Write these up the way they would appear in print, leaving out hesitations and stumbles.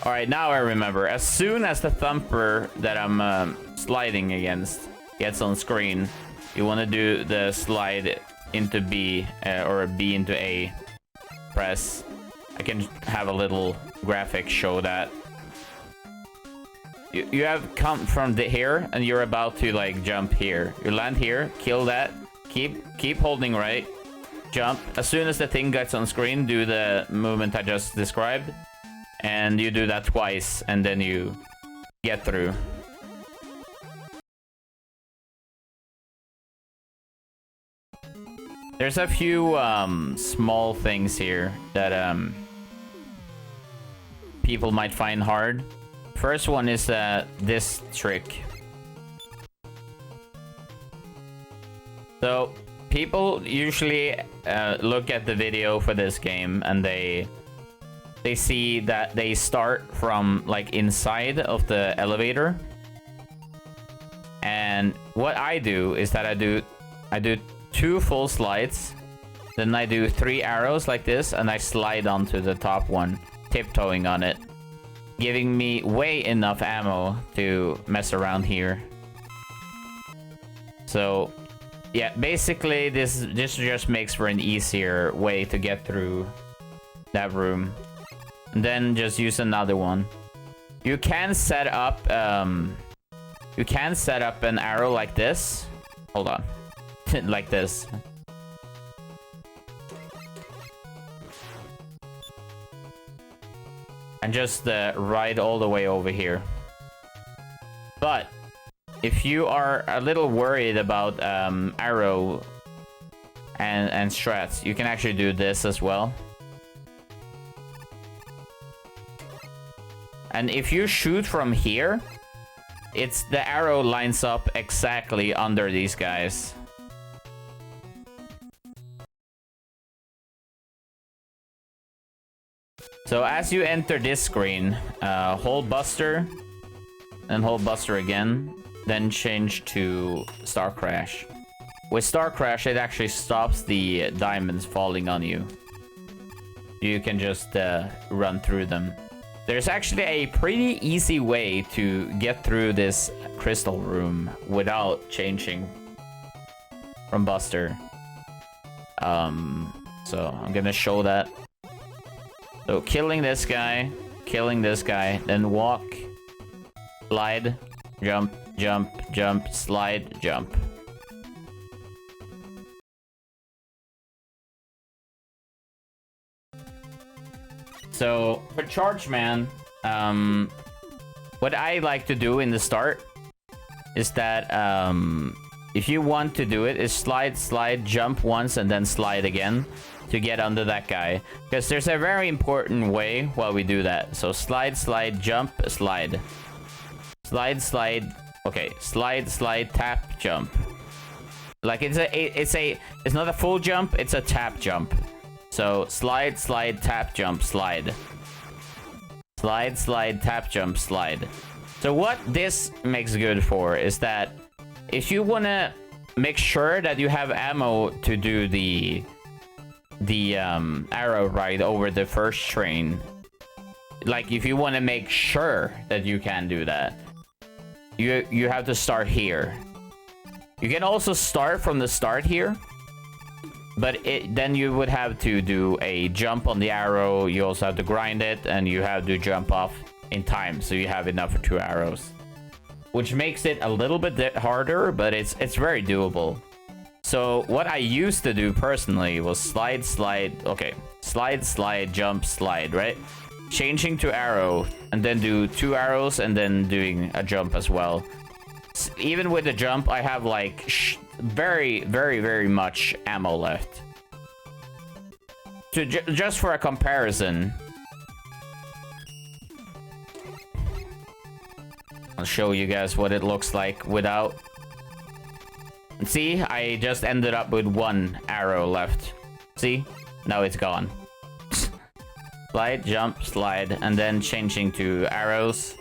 Alright, now I remember. As soon as the thumper that I'm sliding against gets on screen, you want to do the slide into B or B into A. Press. I can have a little graphic show that. You have come from here and you're about to like jump here. You land here, kill that, keep holding right, jump. As soon as the thing gets on screen, do the movement I just described. And you do that twice and then you get through. There's a few small things here that people might find hard. First one is this trick. So people usually look at the video for this game and they see that they start from like inside of the elevator. And what I do is that I do 2 full slides, then I do 3 arrows like this, and I slide onto the top one, tiptoeing on it, giving me way enough ammo to mess around here. So yeah, basically this just makes for an easier way to get through that room. And then just use another one. You can set up an arrow like this. Hold on. Like this. And just ride all the way over here. But if you are a little worried about arrow and strats, you can actually do this as well. And if you shoot from here, the arrow lines up exactly under these guys. So as you enter this screen, hold Buster, and hold Buster again, then change to Star Crash. With Star Crash, it actually stops the diamonds falling on you. You can just run through them. There's actually a pretty easy way to get through this crystal room without changing from Buster. So I'm gonna show that. So killing this guy, then walk, slide, jump, jump, jump, slide, jump. So for Charge Man, what I like to do in the start is that if you want to do it, is slide, slide, jump once, and then slide again to get under that guy. Because there's a very important way while we do that. So slide, slide, jump, slide. Slide, slide. Okay, slide, slide, tap, jump. Like it's not a full jump, it's a tap jump. So slide, slide, tap, jump, slide. Slide, slide, tap, jump, slide. So what this makes good for is that if you want to make sure that you have ammo to do the arrow ride over the first train, like if you want to make sure that you can do that, you have to start here. You can also start from the start here, but then you would have to do a jump on the arrow. You also have to grind it, and you have to jump off in time, so you have enough for 2 arrows, which makes it a little bit harder, but it's very doable. So what I used to do personally was slide, slide, okay, slide, slide, jump, slide, right? Changing to arrow, and then do 2 arrows, and then doing a jump as well. Even with the jump, I have like very, very, very much ammo left. So just for a comparison, I'll show you guys what it looks like without. See, I just ended up with 1 arrow left. See, now it's gone. Slide, jump, slide, and then changing to arrows.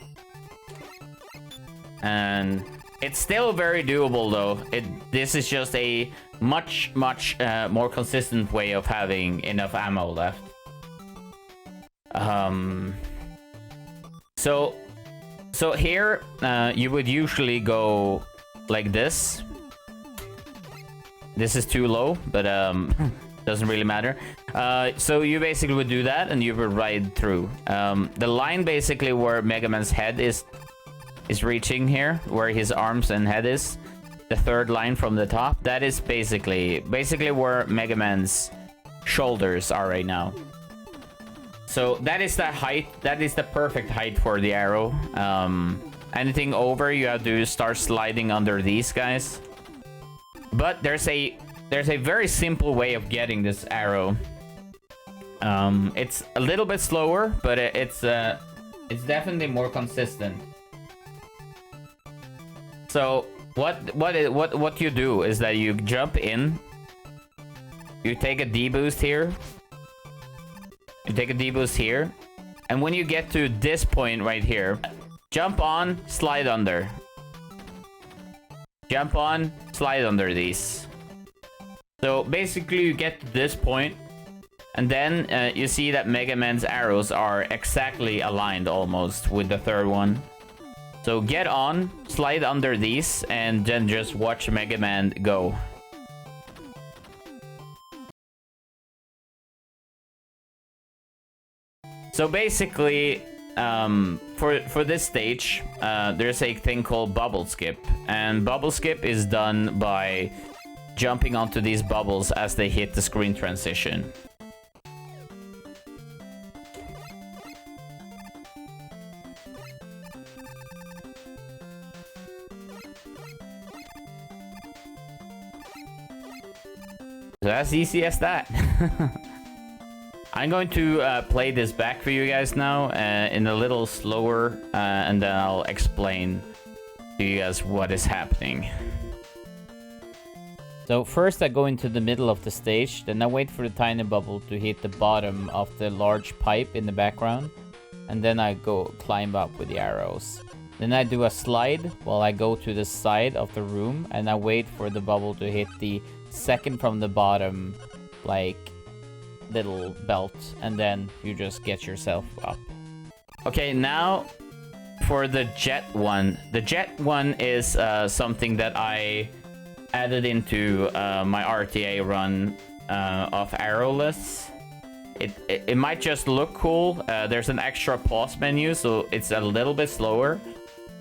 And it's still very doable though. This is just a much more consistent way of having enough ammo left. So here, you would usually go like this. This is too low, but doesn't really matter. So you basically would do that, and you would ride through. The line basically where Mega Man's head is reaching here, where his arms and head is. The third line from the top. That is basically where Mega Man's shoulders are right now. So that is the height. That is the perfect height for the arrow. Anything over, you have to start sliding under these guys. But there's a very simple way of getting this arrow. It's a little bit slower, but it's definitely more consistent. So what you do is that you jump in. You take a D boost here. You take a D boost here, and when you get to this point right here, jump on, slide under. Jump on, slide under these. So basically you get to this point, and then you see that Mega Man's arrows are exactly aligned almost with the third one. So get on, slide under these, and then just watch Mega Man go. So basically, for this stage, there's a thing called bubble skip, and bubble skip is done by jumping onto these bubbles as they hit the screen transition. So as easy as that. I'm going to play this back for you guys now in a little slower, and then I'll explain to you guys what is happening. So first I go into the middle of the stage, then I wait for the tiny bubble to hit the bottom of the large pipe in the background, and then I go climb up with the arrows. Then I do a slide while I go to the side of the room, and I wait for the bubble to hit the second from the bottom, like, little belt, and then you just get yourself up. Okay, now for the jet one. The jet one is something that I added into my RTA run of arrowless. It might just look cool. There's an extra pause menu, so it's a little bit slower.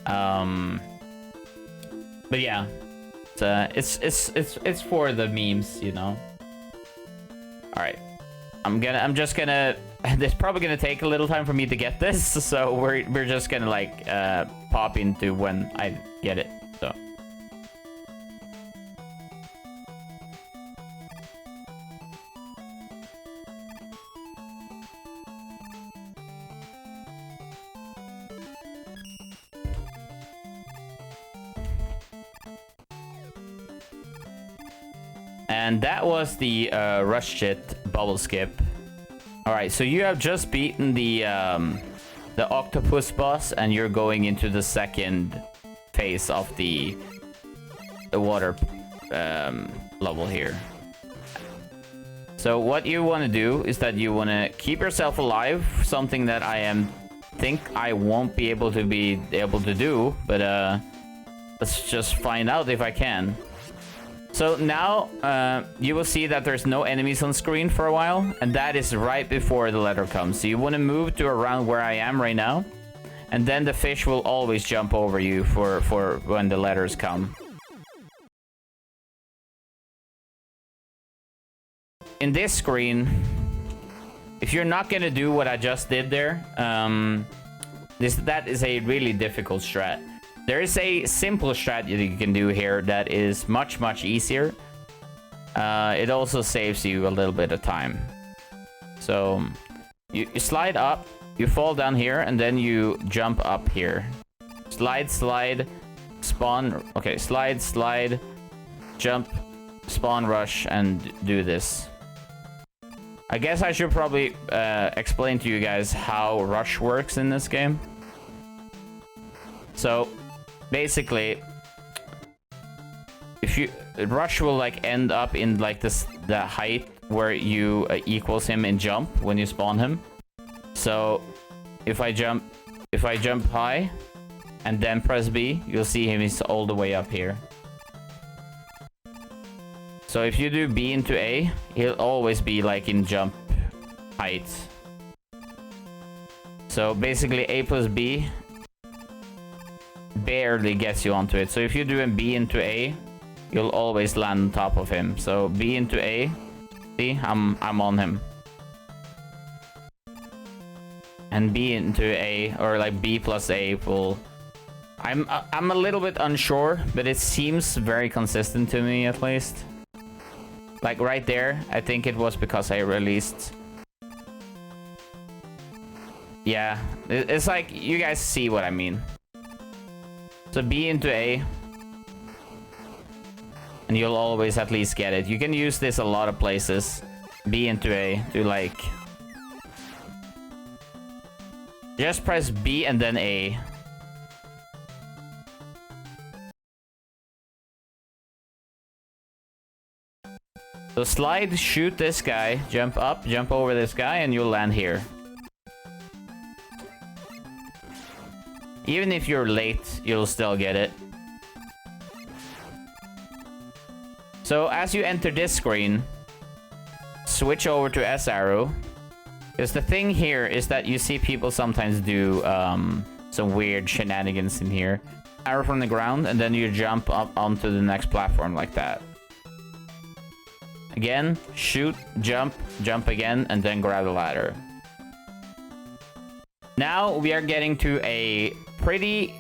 But yeah, it's for the memes, you know. All right. I'm just gonna. It's probably gonna take a little time for me to get this, so we're just gonna like pop into when I get it. So. And that was the Rush Jet bubble skip. Alright, so you have just beaten the octopus boss, and you're going into the second phase of the water level here. So what you want to do is that you want to keep yourself alive, something that think I won't be able to do, but let's just find out if I can. So now you will see that there's no enemies on screen for a while, and that is right before the letter comes. So you want to move to around where I am right now, and then the fish will always jump over you for when the letters come. In this screen, if you're not gonna do what I just did there, that is a really difficult strat. There is a simple strat that you can do here that is much easier. It also saves you a little bit of time. So you slide up, you fall down here, and then you jump up here. Slide, spawn. Okay, slide, jump, spawn, rush, and do this. I guess I should probably explain to you guys how rush works in this game. So basically, if you rush will like end up in like the height where you equals him in jump when you spawn him. So if I if I jump high and then press B, you'll see him is all the way up here. So if you do B into A, he'll always be like in jump height. So basically A plus B barely gets you onto it. So if you do a B into A, you'll always land on top of him. So B into A, see, I'm on him. And B into A, or like B plus A will... I'm a little bit unsure, but it seems very consistent to me at least. Like right there, I think it was because I released... Yeah, it's like, you guys see what I mean. So B into A. And you'll always at least get it. You can use this a lot of places. B into A to like... Just press B and then A. So slide, shoot this guy, jump up, jump over this guy, and you'll land here. Even if you're late, you'll still get it. So as you enter this screen, switch over to S arrow. Because the thing here is that you see people sometimes do some weird shenanigans in here. Arrow from the ground, and then you jump up onto the next platform like that. Again, shoot, jump, jump again, and then grab the ladder. Now we are getting to a pretty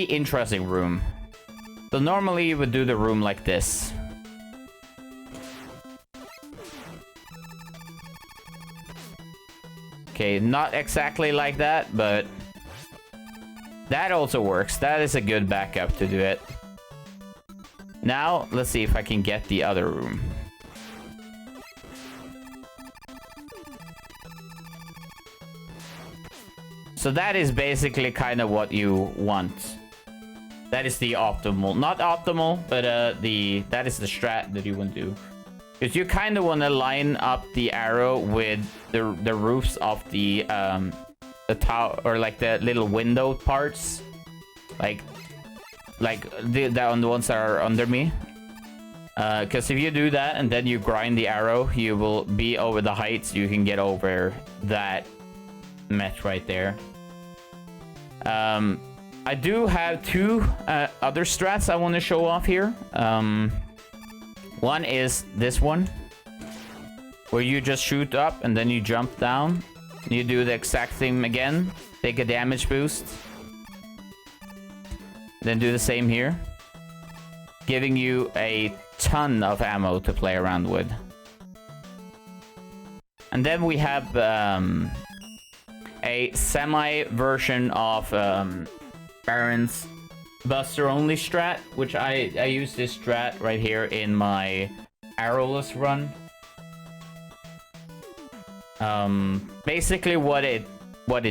interesting room. So normally you would do the room like this. Okay, not exactly like that, but that also works. That is a good backup to do it. Now, let's see if I can get the other room. So that is basically kind of what you want. That is the optimal, not optimal, but that is the strat that you want to do. Because you kind of want to line up the arrow with the roofs of the tower, or like the little window parts, like the ones that are under me. Because if you do that and then you grind the arrow, you will be over the heights. You can get over that mesh right there. I do have two other strats I want to show off here. One is this one, where you just shoot up and then you jump down. You do the exact thing again. Take a damage boost. Then do the same here, giving you a ton of ammo to play around with. And then we have a semi version of Baron's Buster only strat, which I use this strat right here in my arrowless run. Basically what it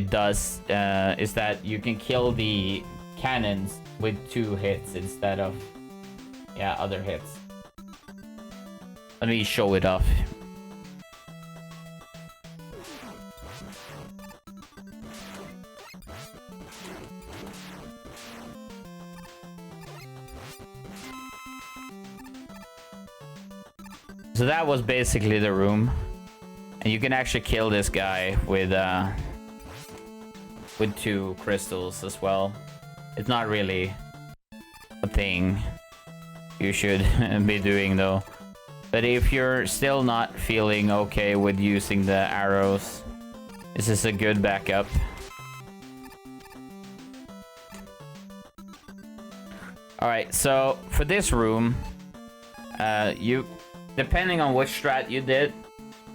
does is that you can kill the cannons with 2 hits instead of other hits. Let me show it off. So that was basically the room, and you can actually kill this guy with 2 crystals as well. It's not really a thing you should be doing though. But if you're still not feeling okay with using the arrows, this is a good backup. Alright, so for this room, depending on which strat you did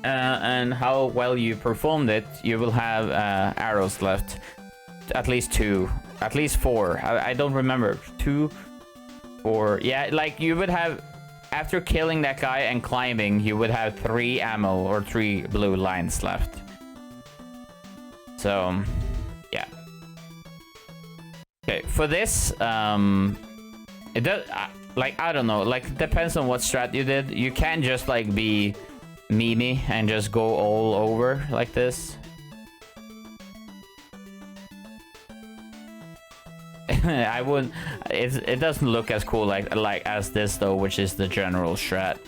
and how well you performed it, you will have arrows left. At least 2, at least 4. I don't remember. 2, 4. Yeah, like you would have, after killing that guy and climbing, you would have 3 ammo or 3 blue lines left. So, yeah. Okay, for this, it does. Like, I don't know, like, depends on what strat you did. You can't just, like, be Mimi and just go all over like this. I wouldn't. It doesn't look as cool like as this though, which is the general strat.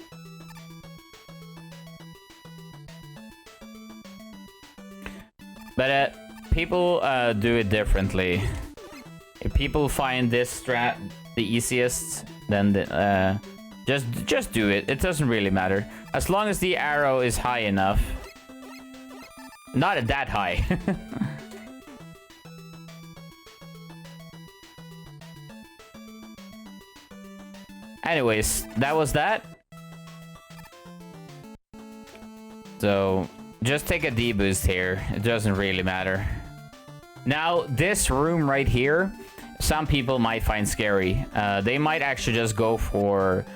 But people do it differently. If people find this strat the easiest, then just do it. It doesn't really matter as long as the arrow is high enough. Not that high. Anyways, that was that. So just take a D-boost here. It doesn't really matter. Now, this room right here, some people might find scary. They might actually just go for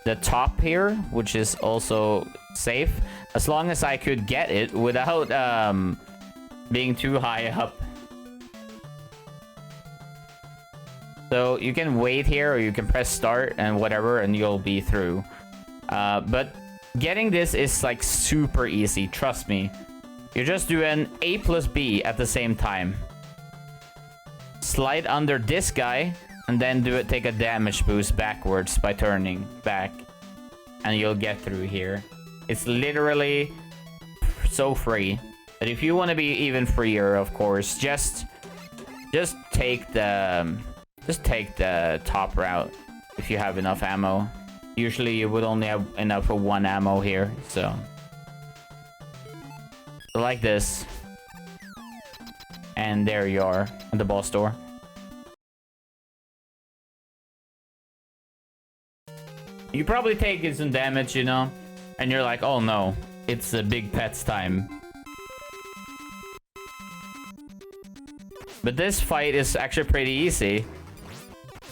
the top here, which is also safe. As long as I could get it without being too high up. So you can wait here or you can press start and whatever and you'll be through. But getting this is like super easy, trust me. You just do an A plus B at the same time. Slide under this guy and then take a damage boost backwards by turning back. And you'll get through here. It's literally so free. But if you want to be even freer, of course, just take the top route if you have enough ammo. Usually you would only have enough for one ammo here, so like this. And there you are at the boss door. You probably take some damage, you know, and you're like, oh no, it's a big pets time. But this fight is actually pretty easy.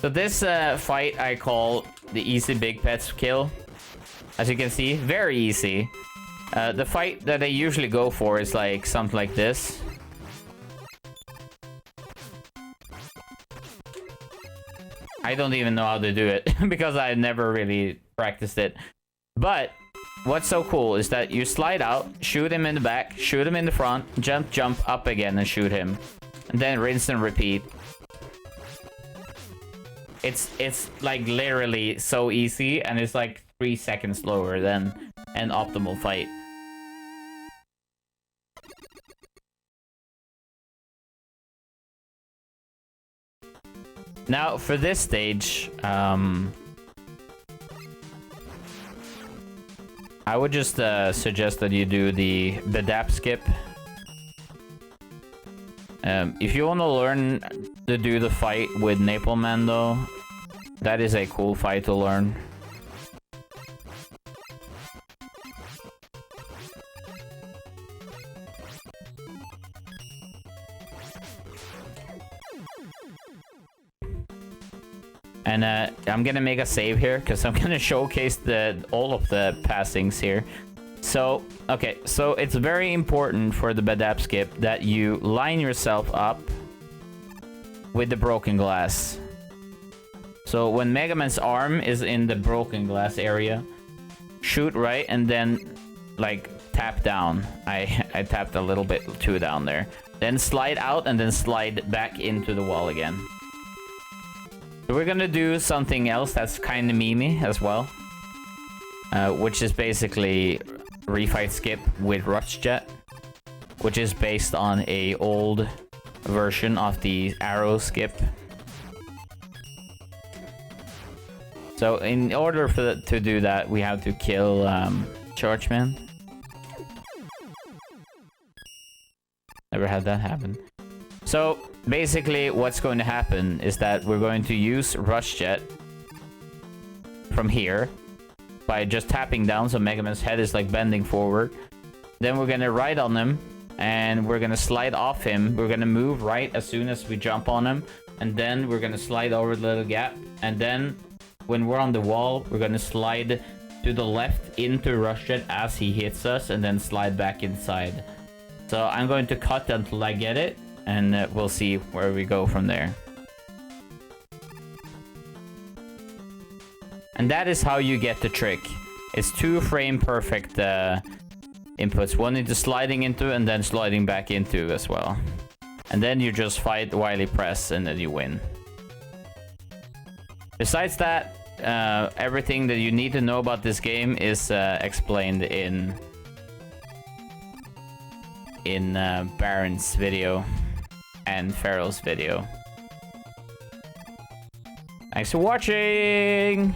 So this fight I call the easy big pets kill. As you can see, very easy. The fight that I usually go for is like something like this. I don't even know how to do it because I never really practiced it. But what's so cool is that you slide out, shoot him in the back, shoot him in the front, jump up again and shoot him. And then rinse and repeat. It's like literally so easy and it's like 3 seconds slower than an optimal fight. Now for this stage, I would just suggest that you do the BDAP skip. If you want to learn to do the fight with Napalm Man though, that is a cool fight to learn. And I'm gonna make a save here because I'm gonna showcase all of the passings here. So, okay, so it's very important for the BDAP skip that you line yourself up with the broken glass. So when Mega Man's arm is in the broken glass area, shoot right and then like tap down. I tapped a little bit too down there. Then slide out and then slide back into the wall again. So we're gonna do something else that's kind of memey as well, which is basically refight skip with Rush Jet, which is based on a old version of the arrow skip. So in order to do that, we have to kill Chargeman. Never had that happen. So basically what's going to happen is that we're going to use Rush Jet from here by just tapping down so Mega Man's head is like bending forward. Then we're gonna ride on him and we're gonna slide off him. We're gonna move right as soon as we jump on him, and then we're gonna slide over the little gap, and then when we're on the wall we're gonna slide to the left into Rush Jet as he hits us and then slide back inside. So I'm going to cut until I get it, and we'll see where we go from there. And that is how you get the trick. It's 2 frame perfect inputs. One into sliding into and then sliding back into as well. And then you just fight while you press and then you win. Besides that, everything that you need to know about this game is explained in Baron's video and Farrell's video. Thanks for watching!